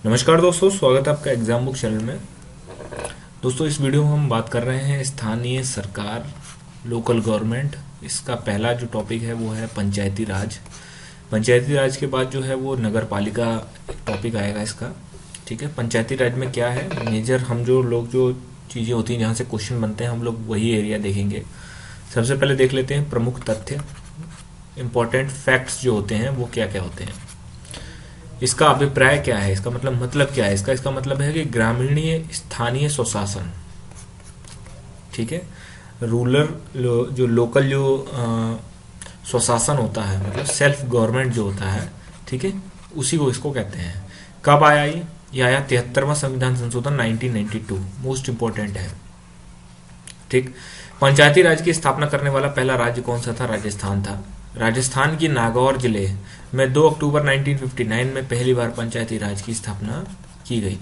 नमस्कार दोस्तों, स्वागत है आपका एग्जाम बुक चैनल में। दोस्तों, इस वीडियो में हम बात कर रहे हैं स्थानीय सरकार, लोकल गवर्नमेंट। इसका पहला जो टॉपिक है वो है पंचायती राज। पंचायती राज के बाद जो है वो नगर पालिका टॉपिक आएगा इसका। ठीक है, पंचायती राज में क्या है मेजर, हम जो चीज़ें होती हैं जहाँ से क्वेश्चन बनते हैं हम लोग वही एरिया देखेंगे। सबसे पहले देख लेते हैं प्रमुख तथ्य, इम्पोर्टेंट फैक्ट्स जो होते हैं वो क्या क्या होते हैं। इसका अभिप्राय क्या है, इसका मतलब क्या है इसका मतलब है कि ग्रामीण स्थानीय स्वशासन। ठीक है, रूरल जो लोकल जो स्वशासन होता है, मतलब सेल्फ गवर्नमेंट जो होता है, ठीक है, उसी को इसको कहते हैं। कब आया ये आया 73वां संविधान संशोधन 1992, मोस्ट इंपोर्टेंट है। ठीक, पंचायती राज की स्थापना करने वाला पहला राज्य कौन सा था? राजस्थान था। राजस्थान की नागौर जिले में 2 अक्टूबर 1959 में पहली बार पंचायती राज की स्थापना की गई।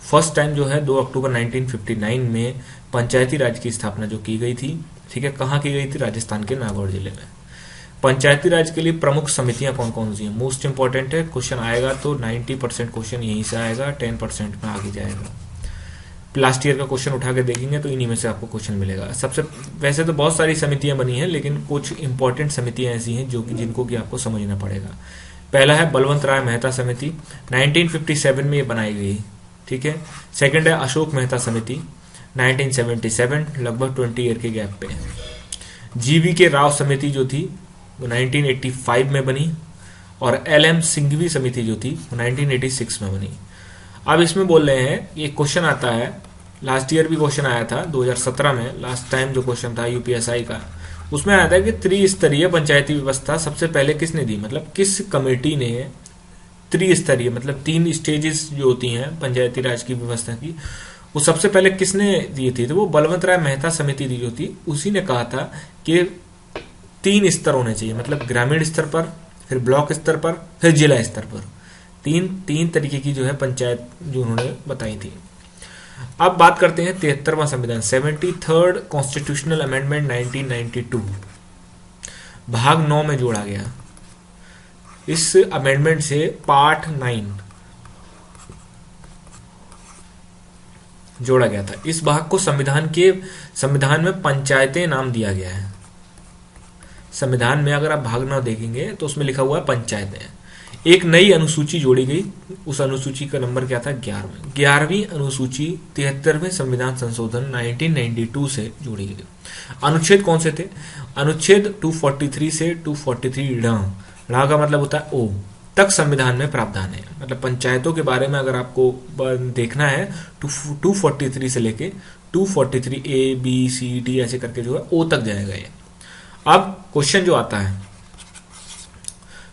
फर्स्ट टाइम जो है 2 अक्टूबर 1959 में पंचायती राज की स्थापना जो की गई थी। ठीक है, कहाँ की गई थी? राजस्थान के नागौर जिले में। पंचायती राज के लिए प्रमुख समितियां कौन कौन सी हैं? मोस्ट इंपॉर्टेंट है, क्वेश्चन आएगा तो 90% क्वेश्चन यहीं से आएगा, 10% में आगे जाएगा। लास्ट ईयर का क्वेश्चन उठा के देखेंगे तो इन्हीं में से आपको क्वेश्चन मिलेगा। सबसे वैसे तो बहुत सारी समितियां बनी हैं, लेकिन कुछ इंपॉर्टेंट समितियां ऐसी हैं जो कि जिनको कि आपको समझना पड़ेगा। पहला है बलवंत राय मेहता समिति, 1957 में ये बनाई गई। ठीक है, सेकंड है अशोक मेहता समिति, 1977, लगभग 20 ईयर के गैप पे। जीवी के राव समिति जो थी वो 1985 में बनी, और LM सिंघवी समिति जो थी वो 1986 में बनी। अब इसमें बोल रहे हैं, ये क्वेश्चन आता है, लास्ट ईयर भी क्वेश्चन आया था 2017 में, लास्ट टाइम जो क्वेश्चन था यूपीएसआई का, उसमें आया था कि त्रिस्तरीय पंचायती व्यवस्था सबसे पहले किसने दी, मतलब किस कमेटी ने त्रिस्तरीय, मतलब 3 स्टेजेस जो होती हैं पंचायती राज की व्यवस्था की, वो सबसे पहले किसने दी थी? तो वो बलवंत राय मेहता समिति जो थी, उसी ने कहा था कि 3 स्तर होने चाहिए, मतलब ग्रामीण स्तर पर, फिर ब्लॉक स्तर पर, फिर जिला स्तर पर। तीन तरीके की जो है पंचायत जो उन्होंने बताई थी। अब बात करते हैं 73वां संविधान, 73rd कॉन्स्टिट्यूशनल अमेंडमेंट 1992, भाग 9 में जोड़ा गया। इस अमेंडमेंट से पार्ट 9 जोड़ा गया था। इस भाग को संविधान में पंचायतें नाम दिया गया है। संविधान में अगर आप भाग 9 देखेंगे तो उसमें लिखा हुआ है पंचायतें। एक नई अनुसूची जोड़ी गई, उस अनुसूची का नंबर क्या था? 11वीं अनुसूची 73वें संविधान संशोधन 1992 से जोड़ी गई। अनुच्छेद कौन से थे? अनुच्छेद 243 से 243 ढ का मतलब होता है ओ तक संविधान में प्रावधान है। मतलब पंचायतों के बारे में अगर आपको देखना है, 243 से लेके 243 A B C D ऐसे करके जो है ओ तक जाएगा ये। अब क्वेश्चन जो आता है,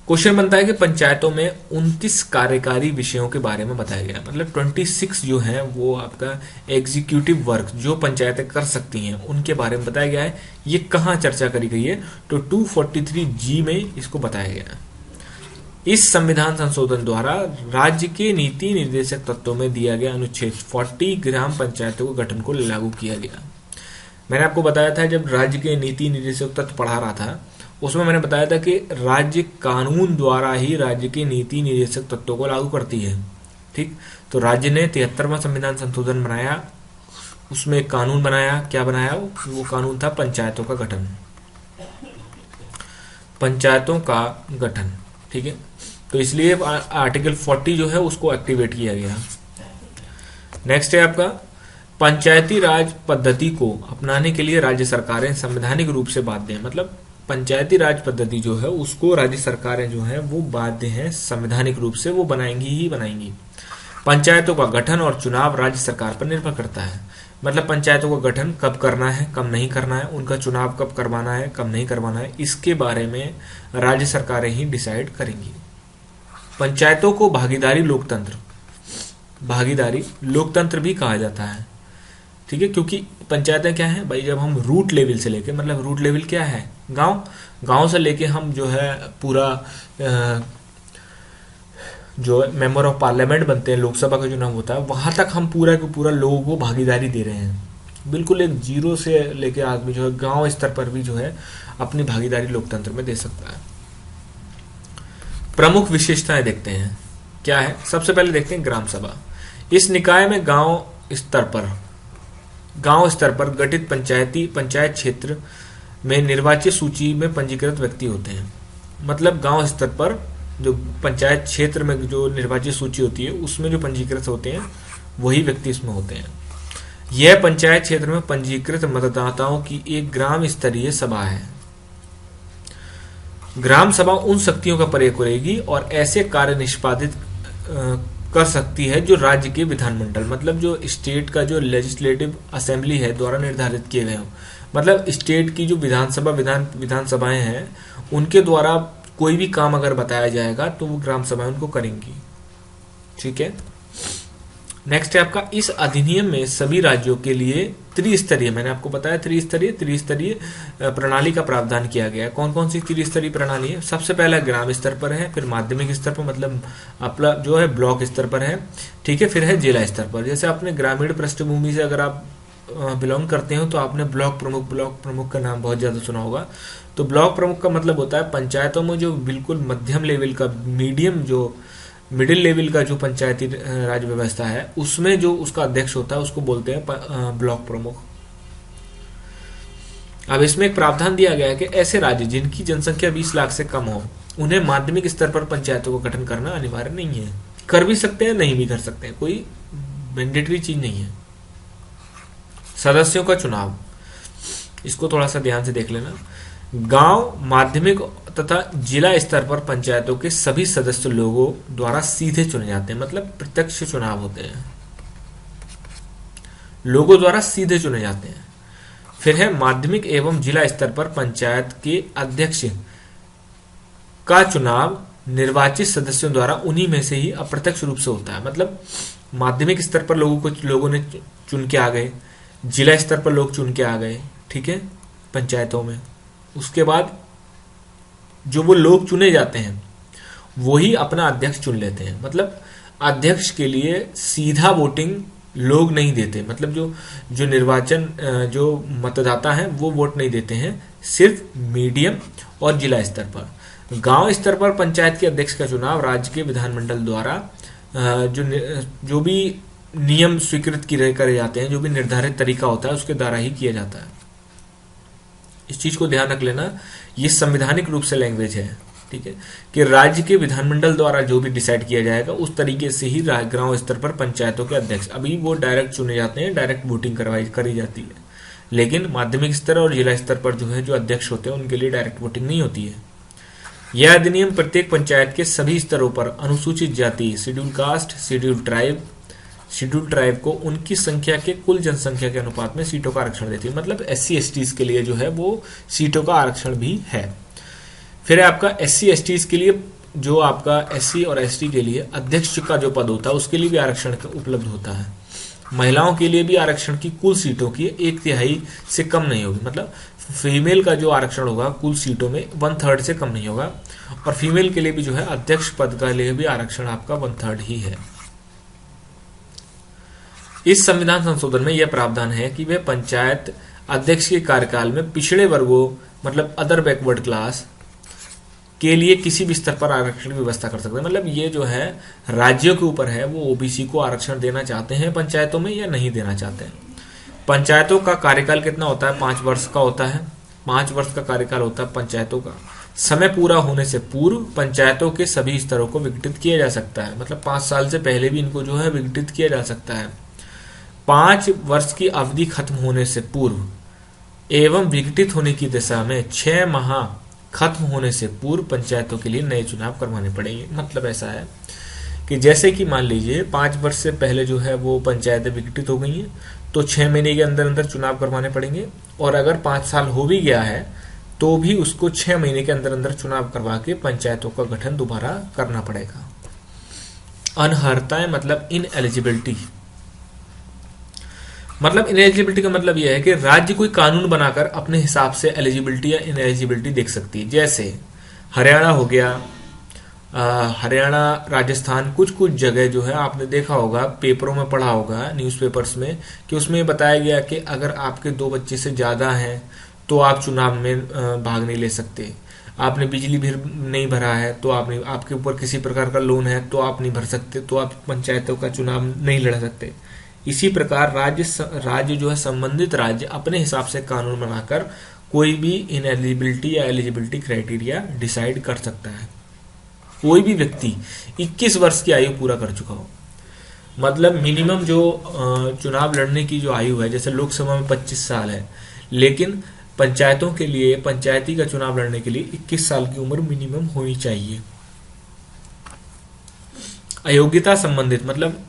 क्वेश्चन बनता है कि पंचायतों में 29 कार्यकारी विषयों के बारे में बताया गया, मतलब 26 जो है वो आपका एग्जीक्यूटिव वर्क जो पंचायतें कर सकती हैं उनके बारे में बताया गया है। ये कहाँ चर्चा करी गई है? तो 243G में इसको बताया गया है। इस संविधान संशोधन द्वारा राज्य के नीति निर्देशक तत्वों में दिया गया अनुच्छेद 40 ग्राम पंचायतों के गठन को लागू किया गया। मैंने आपको बताया था जब राज्य के नीति निर्देशक तत्व पढ़ा रहा था, उसमें मैंने बताया था कि राज्य कानून द्वारा ही राज्य के नीति निर्देशक तत्वों को लागू करती है। ठीक, तो राज्य ने 73वां संविधान संशोधन बनाया, उसमें एक कानून बनाया। क्या बनाया? वो कानून था पंचायतों का गठन, पंचायतों का गठन। ठीक है, तो इसलिए आर्टिकल 40 जो है उसको एक्टिवेट किया गया। नेक्स्ट है आपका, पंचायती राज पद्धति को अपनाने के लिए राज्य सरकारें संवैधानिक रूप से बाध्य हैं। मतलब पंचायती राज पद्धति जो है उसको राज्य सरकारें जो है वो बाध्य हैं, संवैधानिक रूप से वो बनाएंगी ही बनाएंगी। पंचायतों का गठन और चुनाव राज्य सरकार पर निर्भर करता है। मतलब पंचायतों का गठन कब करना है, कब नहीं करना है, उनका चुनाव कब करवाना है, कब नहीं करवाना है, इसके बारे में राज्य सरकारें ही डिसाइड करेंगी। पंचायतों को भागीदारी लोकतंत्र भी कहा जाता है। ठीक है, क्योंकि पंचायतें क्या है भाई, जब हम रूट लेवल से लेके, मतलब रूट लेवल क्या है? गांव से लेके हम जो है पूरा जो मेंबर ऑफ पार्लियामेंट बनते हैं, लोकसभा का चुनाव होता है, वहां तक हम पूरा के पूरा लोगों को भागीदारी दे रहे हैं। बिल्कुल एक जीरो से लेके आदमी जो है गांव स्तर पर भी जो है अपनी भागीदारी लोकतंत्र में दे सकता है। प्रमुख विशेषताएं देखते हैं। क्या है? सबसे पहले देखते हैं ग्राम सभा। इस निकाय में गांव स्तर पर गठित पंचायत क्षेत्र में निर्वाचित सूची में पंजीकृत व्यक्ति होते हैं। मतलब गांव स्तर पर जो पंचायत क्षेत्र में जो निर्वाचित सूची होती है उसमें जो पंजीकृत होते हैं वही व्यक्ति इसमें होते हैं। यह पंचायत क्षेत्र में पंजीकृत मतदाताओं की एक ग्राम स्तरीय सभा है। ग्राम सभा उन शक्तियों का प्रयोग करेगी और ऐसे कार्य निष्पादित कर सकती है जो राज्य के विधानमंडल, मतलब जो स्टेट का जो लेजिस्लेटिव असेंबली है द्वारा निर्धारित किए गए हो। मतलब स्टेट की जो विधानसभाएं हैं उनके द्वारा कोई भी काम अगर बताया जाएगा तो वो ग्राम सभाएं उनको करेंगी। ठीक है। नेक्स्ट है आपका, इस अधिनियम में सभी राज्यों के लिए त्रिस्तरीय, मैंने आपको बताया त्रिस्तरीय प्रणाली का प्रावधान किया गया है। कौन कौन सी त्रिस्तरीय प्रणाली है? सबसे पहला ग्राम स्तर पर है, फिर माध्यमिक स्तर पर मतलब अपना जो है ब्लॉक स्तर पर है, ठीक है, फिर है जिला स्तर पर। जैसे आपने ग्रामीण पृष्ठभूमि से अगर आप बिलोंग करते हो तो आपने ब्लॉक प्रमुख का नाम बहुत ज्यादा सुना होगा। तो ब्लॉक प्रमुख का मतलब होता है पंचायतों में जो बिल्कुल मध्यम लेवल का, मिडिल लेवल का जो पंचायती राज व्यवस्था है उसमें जो उसका अध्यक्ष होता है उसको बोलते हैं ब्लॉक प्रमुख। अब इसमें एक प्रावधान दिया गया है कि ऐसे राज्य जिनकी जनसंख्या 20 लाख से कम हो उन्हें माध्यमिक स्तर पर पंचायतों का गठन करना अनिवार्य नहीं है। कर भी सकते हैं, नहीं भी कर सकते हैं, कोई मैंडेटरी चीज नहीं है। सदस्यों का चुनाव, इसको थोड़ा सा ध्यान से देख लेना। गांव, माध्यमिक तथा जिला स्तर पर पंचायतों के सभी सदस्य लोगों द्वारा सीधे चुने जाते हैं, मतलब प्रत्यक्ष चुनाव होते हैं, लोगों द्वारा सीधे चुने जाते हैं। फिर है माध्यमिक एवं जिला स्तर पर पंचायत के अध्यक्ष का चुनाव निर्वाचित सदस्यों द्वारा उन्हीं में से ही अप्रत्यक्ष रूप से होता है। मतलब माध्यमिक स्तर पर लोगों ने चुन के आ गए, जिला स्तर पर लोग चुन के आ गए, ठीक है, पंचायतों में। उसके बाद जो वो लोग चुने जाते हैं वही अपना अध्यक्ष चुन लेते हैं। मतलब अध्यक्ष के लिए सीधा वोटिंग लोग नहीं देते, मतलब जो निर्वाचन जो मतदाता हैं वो वोट नहीं देते हैं, सिर्फ मीडियम और जिला स्तर पर। गांव स्तर पर पंचायत के अध्यक्ष का चुनाव राज्य के विधानमंडल द्वारा जो भी नियम स्वीकृत करे जाते हैं, जो भी निर्धारित तरीका होता है उसके द्वारा ही किया जाता है। इस चीज को ध्यान रख लेना, ये संवैधानिक रूप से लैंग्वेज है, ठीक है, कि राज्य के विधानमंडल द्वारा जो भी डिसाइड किया जाएगा उस तरीके से ही गांव स्तर पर पंचायतों के अध्यक्ष, अभी वो डायरेक्ट चुने जाते हैं, डायरेक्ट वोटिंग करी जाती है। लेकिन माध्यमिक स्तर और जिला स्तर पर जो अध्यक्ष होते हैं उनके लिए डायरेक्ट वोटिंग नहीं होती है। यह अधिनियम प्रत्येक पंचायत के सभी स्तरों पर अनुसूचित जाति, शेड्यूल कास्ट, शेड्यूल ट्राइब को उनकी संख्या के कुल जनसंख्या के अनुपात में सीटों का आरक्षण देती है। मतलब SC STs के लिए जो है वो सीटों का आरक्षण भी है। फिर है आपका SC STs के लिए, जो आपका SC और ST के लिए अध्यक्ष का जो पद होता है उसके लिए भी आरक्षण उपलब्ध होता है। महिलाओं के लिए भी आरक्षण की कुल सीटों की 1/3 से कम नहीं होगी। मतलब फीमेल का जो आरक्षण होगा कुल सीटों में 1/3 से कम नहीं होगा। और फीमेल के लिए भी जो है अध्यक्ष पद का लिए भी आरक्षण आपका 1/3 ही है। इस संविधान संशोधन में यह प्रावधान है कि वे पंचायत अध्यक्ष के कार्यकाल में पिछड़े वर्गों, मतलब अदर बैकवर्ड क्लास के लिए किसी भी स्तर पर आरक्षण की व्यवस्था कर सकते हैं। मतलब ये जो है राज्यों के ऊपर है, वो OBC को आरक्षण देना चाहते हैं पंचायतों में या नहीं देना चाहते हैं। पंचायतों का कार्यकाल कितना होता है? 5 वर्ष का होता है। 5 वर्ष का कार्यकाल होता है पंचायतों का। समय पूरा होने से पूर्व पंचायतों के सभी स्तरों को विघटित किया जा सकता है। मतलब 5 साल से पहले भी इनको जो है विघटित किया जा सकता है। 5 वर्ष की अवधि खत्म होने से पूर्व एवं विघटित होने की दिशा में 6 माह खत्म होने से पूर्व पंचायतों के लिए नए चुनाव करवाने पड़ेंगे। मतलब ऐसा है कि जैसे कि मान लीजिए 5 वर्ष से पहले जो है वो पंचायतें विघटित हो गई हैं तो 6 महीने के अंदर अंदर चुनाव करवाने पड़ेंगे। और अगर 5 साल हो भी गया है तो भी उसको 6 महीने के अंदर अंदर चुनाव करवा के पंचायतों का गठन दोबारा करना पड़ेगा। अनर्हताएं मतलब इनएलिजिबिलिटी, मतलब इनएलिजिबिलिटी का मतलब यह है कि राज्य कोई कानून बनाकर अपने हिसाब से एलिजिबिलिटी या इनएलिजिबिलिटी देख सकती है। जैसे हरियाणा हो गया, हरियाणा, राजस्थान, कुछ जगह जो है आपने देखा होगा, पेपरों में पढ़ा होगा, न्यूज़पेपर्स में, कि उसमें बताया गया कि अगर आपके 2 बच्चे से ज्यादा हैं तो आप चुनाव में भाग नहीं ले सकते। आपने बिजली बिल नहीं भरा है तो आपने, आपके ऊपर किसी प्रकार का लोन है तो आप नहीं भर सकते, तो आप पंचायतों का चुनाव नहीं लड़ सकते। इसी प्रकार राज्य जो है, संबंधित राज्य अपने हिसाब से कानून बनाकर कोई भी इनएलिजिबिलिटी या एलिजिबिलिटी क्राइटेरिया डिसाइड कर सकता है। कोई भी व्यक्ति 21 वर्ष की आयु पूरा कर चुका हो, मतलब मिनिमम जो चुनाव लड़ने की जो आयु है, जैसे लोकसभा में 25 साल है, लेकिन पंचायतों के लिए, पंचायती का चुनाव लड़ने के लिए 21 साल की उम्र मिनिमम होनी चाहिए। अयोग्यता संबंधित, मतलब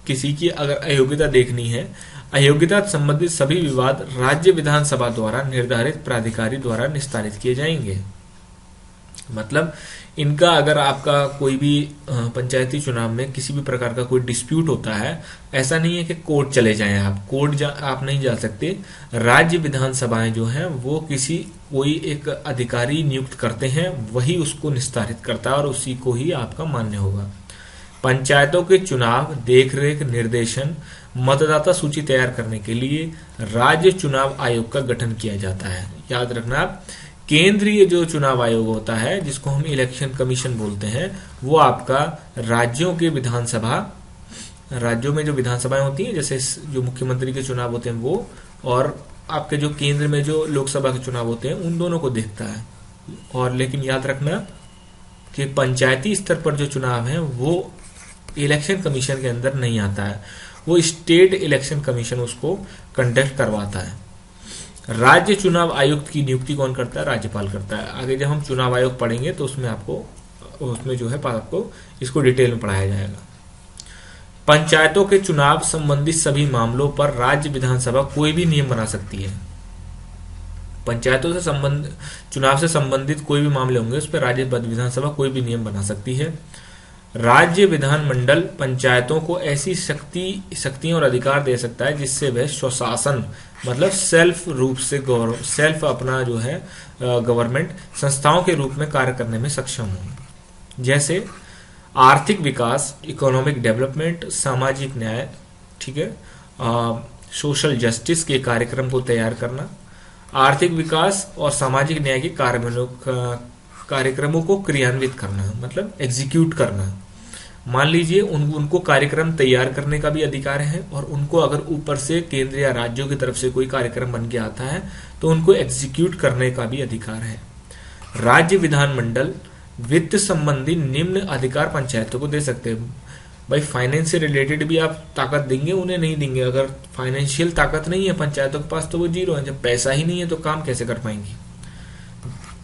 किसी की अगर अयोग्यता देखनी है, अयोग्यता संबंधित सभी विवाद राज्य विधानसभा द्वारा निर्धारित प्राधिकारी द्वारा निस्तारित किए जाएंगे। मतलब इनका, अगर आपका कोई भी पंचायती चुनाव में किसी भी प्रकार का कोई डिस्प्यूट होता है, ऐसा नहीं है कि कोर्ट चले जाएं आप, आप नहीं जा सकते। राज्य विधानसभाएं जो हैं वो कोई एक अधिकारी नियुक्त करते हैं, वही उसको निस्तारित करता है और उसी को ही आपका मान्य होगा। पंचायतों के चुनाव, देखरेख, निर्देशन, मतदाता सूची तैयार करने के लिए राज्य चुनाव आयोग का गठन किया जाता है। याद रखना आप, केंद्रीय जो चुनाव आयोग होता है, जिसको हम इलेक्शन कमीशन बोलते हैं, वो आपका राज्यों के विधानसभा, राज्यों में जो विधानसभाएं होती हैं, जैसे जो मुख्यमंत्री के चुनाव होते हैं वो, और आपके जो केंद्र में जो लोकसभा के चुनाव होते हैं, उन दोनों को देखता है। और लेकिन याद रखना कि पंचायती स्तर पर जो चुनाव है वो इलेक्शन कमीशन के अंदर नहीं आता है, वो स्टेट इलेक्शन कमीशन उसको कंडक्ट करवाता है। राज्य चुनाव आयुक्त की नियुक्ति कौन करता है? राज्यपाल करता है। आगे जब हम चुनाव आयोग पढ़ेंगे तो उसमें जो है आपको इसको डिटेल में पढ़ाया जाएगा। पंचायतों के चुनाव संबंधित सभी मामलों पर राज्य विधानसभा कोई भी नियम बना सकती है। पंचायतों से चुनाव से संबंधित कोई भी मामले होंगे, उस पर राज्य विधानसभा कोई भी नियम बना सकती है। राज्य विधानमंडल पंचायतों को ऐसी शक्तियां और अधिकार दे सकता है जिससे वह स्वशासन, मतलब सेल्फ अपना जो है गवर्नमेंट संस्थाओं के रूप में कार्य करने में सक्षम हो। जैसे आर्थिक विकास, इकोनॉमिक डेवलपमेंट, सामाजिक न्याय, ठीक है, सोशल जस्टिस के कार्यक्रम को तैयार करना, आर्थिक विकास और सामाजिक न्याय के कार्यक्रमों को क्रियान्वित करना, मतलब एग्जीक्यूट करना। मान लीजिए उनको कार्यक्रम तैयार करने का भी अधिकार है, और उनको अगर ऊपर से केंद्र या राज्यों की तरफ से कोई कार्यक्रम बन के आता है तो उनको एग्जीक्यूट करने का भी अधिकार है। राज्य विधानमंडल वित्त संबंधी निम्न अधिकार पंचायतों को दे सकते हैं। भाई फाइनेंस से रिलेटेड भी आप ताकत देंगे, उन्हें नहीं देंगे। अगर फाइनेंशियल ताकत नहीं है पंचायतों के पास तो वो जीरो है। जब पैसा ही नहीं है तो काम कैसे कर पाएंगी?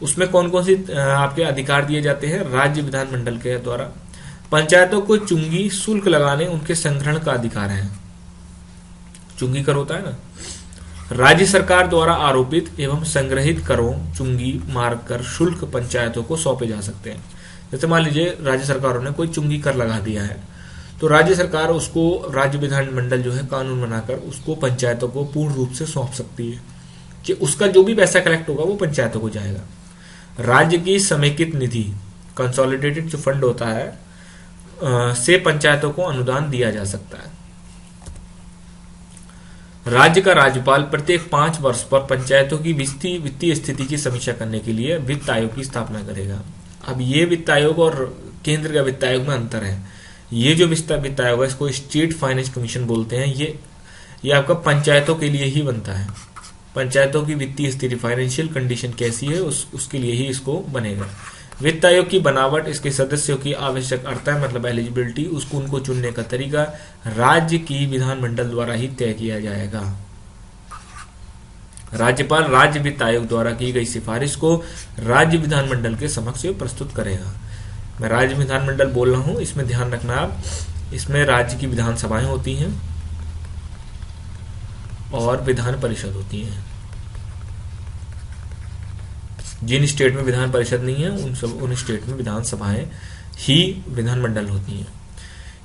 उसमें कौन कौन सी आपके अधिकार दिए जाते हैं? राज्य विधानमंडल के द्वारा पंचायतों को चुंगी शुल्क लगाने, उनके संग्रहण का अधिकार है। चुंगी कर होता है ना, राज्य सरकार द्वारा आरोपित एवं संग्रहित करों, चुंगी, मार्ग कर, शुल्क पंचायतों को सौंपे जा सकते हैं। जैसे मान लीजिए राज्य सरकारों ने कोई चुंगी कर लगा दिया है, तो राज्य सरकार उसको, राज्य विधानमंडल जो है कानून बनाकर उसको पंचायतों को पूर्ण रूप से सौंप सकती है कि उसका जो भी पैसा कलेक्ट होगा वो पंचायतों को जाएगा। राज्य की समेकित निधि, कंसोलिडेटेड जो फंड होता है, से पंचायतों को अनुदान दिया जा सकता है। राज्य का राज्यपाल प्रत्येक 5 वर्ष पर पंचायतों की वित्तीय स्थिति की समीक्षा करने के लिए वित्त आयोग की स्थापना करेगा। अब ये वित्त आयोग और केंद्र का वित्त आयोग में अंतर है। ये जो वित्त आयोग है इसको स्टेट फाइनेंस कमीशन बोलते हैं। ये आपका पंचायतों के लिए ही बनता है। पंचायतों की वित्तीय स्थिति, फाइनेंशियल कंडीशन कैसी है उसके लिए ही इसको बनेगा। वित्त आयोग की बनावट, इसके सदस्यों की आवश्यक अर्हता मतलब एलिजिबिलिटी, उसको उनको चुनने का तरीका राज्य की विधानमंडल द्वारा ही तय किया जाएगा। राज्यपाल राज्य वित्त आयोग द्वारा की गई सिफारिश को राज्य विधानमंडल के समक्ष प्रस्तुत करेगा। मैं राज्य विधानमंडल बोल रहा हूं, इसमें ध्यान रखना आप, इसमें राज्य की विधानसभाएं होती हैं और विधान परिषद होती हैं। जिन स्टेट में विधान परिषद नहीं है उन स्टेट में विधानसभाएं ही विधानमंडल होती हैं।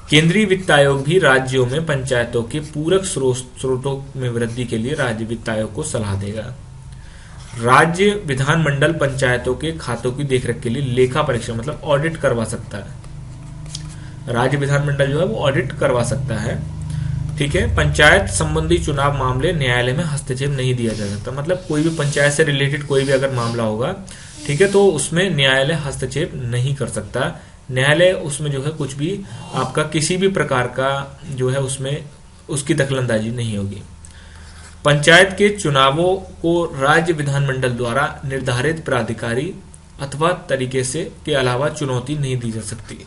केंद्रीय वित्त आयोग भी राज्यों में पंचायतों के पूरक स्रोतों में वृद्धि के लिए राज्य वित्त आयोग को सलाह देगा। राज्य विधानमंडल पंचायतों के खातों की देखरेख के लिए लेखा परीक्षण मतलब ऑडिट करवा सकता है। राज्य विधानमंडल जो है वो ऑडिट करवा सकता है, ठीक है। पंचायत संबंधी चुनाव मामले न्यायालय में हस्तक्षेप नहीं दिया जा सकता। मतलब कोई भी पंचायत से रिलेटेड कोई भी अगर मामला होगा ठीक है, तो उसमें न्यायालय हस्तक्षेप नहीं कर सकता। न्यायालय उसमें जो है कुछ भी आपका किसी भी प्रकार का जो है उसमें उसकी दखलंदाजी नहीं होगी। पंचायत के चुनावों को राज्य विधानमंडल द्वारा निर्धारित प्राधिकारी अथवा तरीके से के अलावा चुनौती नहीं दी जा सकती।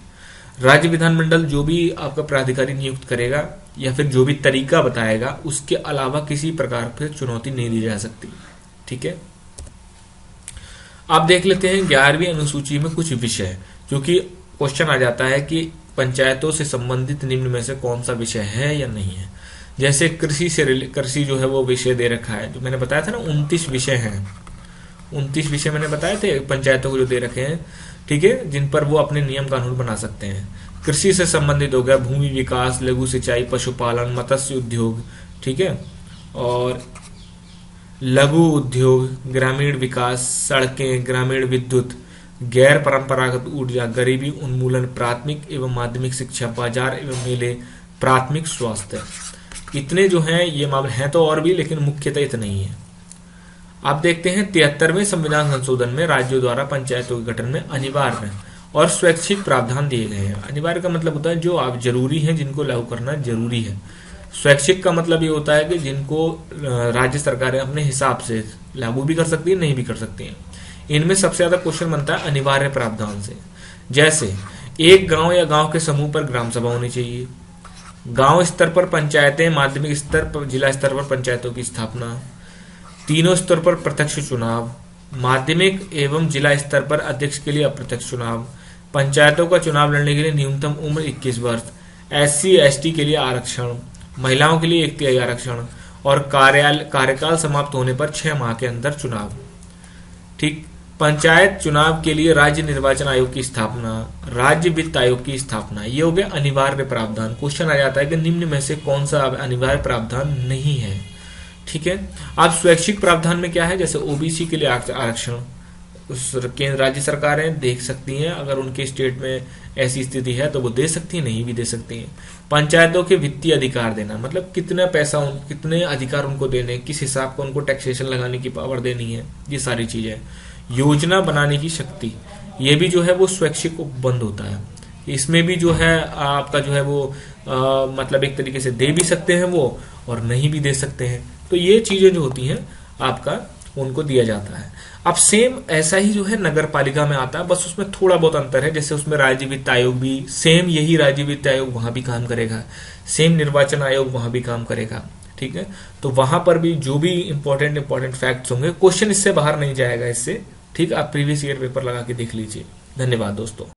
राज्य विधानमंडल जो भी आपका प्राधिकारी नियुक्त करेगा या फिर जो भी तरीका बताएगा उसके अलावा किसी प्रकार से चुनौती नहीं दी जा सकती। ठीक है, आप देख लेते हैं 11वीं अनुसूची में कुछ विषय, क्योंकि क्वेश्चन आ जाता है कि पंचायतों से संबंधित निम्न में से कौन सा विषय है या नहीं है। जैसे कृषि जो है वो विषय दे रखा है, जो मैंने बताया था ना 29 विषय हैं, 29 विषय मैंने बताए थे पंचायतों को जो दे रखे हैं, ठीक है, जिन पर वो अपने नियम कानून बना सकते हैं। कृषि से संबंधित हो गया भूमि विकास, लघु सिंचाई, पशुपालन, मत्स्य उद्योग, ठीक है, और लघु उद्योग, ग्रामीण विकास, सड़कें, ग्रामीण विद्युत, गैर परंपरागत ऊर्जा, गरीबी उन्मूलन, प्राथमिक एवं माध्यमिक शिक्षा, बाजार एवं मेले, प्राथमिक स्वास्थ्य। इतने जो हैं ये मामले हैं तो और भी, लेकिन मुख्यतः इतना ही है। आप देखते हैं 73वें संविधान संशोधन में राज्यों द्वारा पंचायतों के गठन में अनिवार्य और स्वैच्छिक प्रावधान दिए गए हैं। अनिवार्य का मतलब होता है जो आप जरूरी है, जिनको लागू करना जरूरी है। स्वैच्छिक का मतलब ये होता है कि जिनको राज्य सरकारें अपने हिसाब से लागू भी कर सकती है, नहीं भी कर सकती हैं। इनमें सबसे ज्यादा क्वेश्चन बनता है अनिवार्य प्रावधान से। जैसे एक गांव या गांव के समूह पर ग्राम सभा होनी चाहिए, गांव स्तर पर पंचायतें, माध्यमिक स्तर पर, जिला स्तर पर पंचायतों की स्थापना, तीनों स्तर पर प्रत्यक्ष चुनाव, माध्यमिक एवं जिला स्तर पर अध्यक्ष के लिए अप्रत्यक्ष चुनाव, पंचायतों का चुनाव लड़ने के लिए न्यूनतम उम्र 21 वर्ष, SC ST के लिए आरक्षण, महिलाओं के लिए 1/3 आरक्षण, और कार्यकाल समाप्त होने पर 6 माह के अंदर चुनाव। ठीक, पंचायत चुनाव के लिए राज्य निर्वाचन आयोग की स्थापना, राज्य वित्त आयोग की स्थापना, ये हो गया अनिवार्य प्रावधान। क्वेश्चन आ जाता है कि निम्न में से कौन सा अनिवार्य प्रावधान नहीं है। ठीक है, अब स्वैच्छिक प्रावधान में क्या है, जैसे OBC के लिए आरक्षण उस केंद्र राज्य सरकारें देख सकती हैं, अगर उनके स्टेट में ऐसी स्थिति है तो वो दे सकती है, नहीं भी दे सकती हैं। पंचायतों के वित्तीय अधिकार देना, मतलब कितना पैसा कितने अधिकार उनको देने, किस हिसाब का उनको टैक्सेशन लगाने की पावर देनी है, ये सारी चीजें। योजना बनाने की शक्ति, ये भी जो है वो स्वैच्छिक बंद होता है। इसमें भी जो है आपका जो है वो मतलब एक तरीके से दे भी सकते हैं वो और नहीं भी दे सकते हैं। तो ये चीजें जो होती हैं आपका उनको दिया जाता है। अब सेम ऐसा ही जो है नगर पालिका में आता है, बस उसमें थोड़ा बहुत अंतर है। जैसे उसमें राज्य वित्त आयोग भी सेम, यही राज्य वित्त आयोग वहां भी काम करेगा, सेम निर्वाचन आयोग वहां भी काम करेगा। ठीक है, तो वहां पर भी जो भी इंपॉर्टेंट फैक्ट्स होंगे, क्वेश्चन इससे बाहर नहीं जाएगा इससे। ठीक, आप प्रीवियस ईयर पेपर लगा के देख लीजिए। धन्यवाद दोस्तों।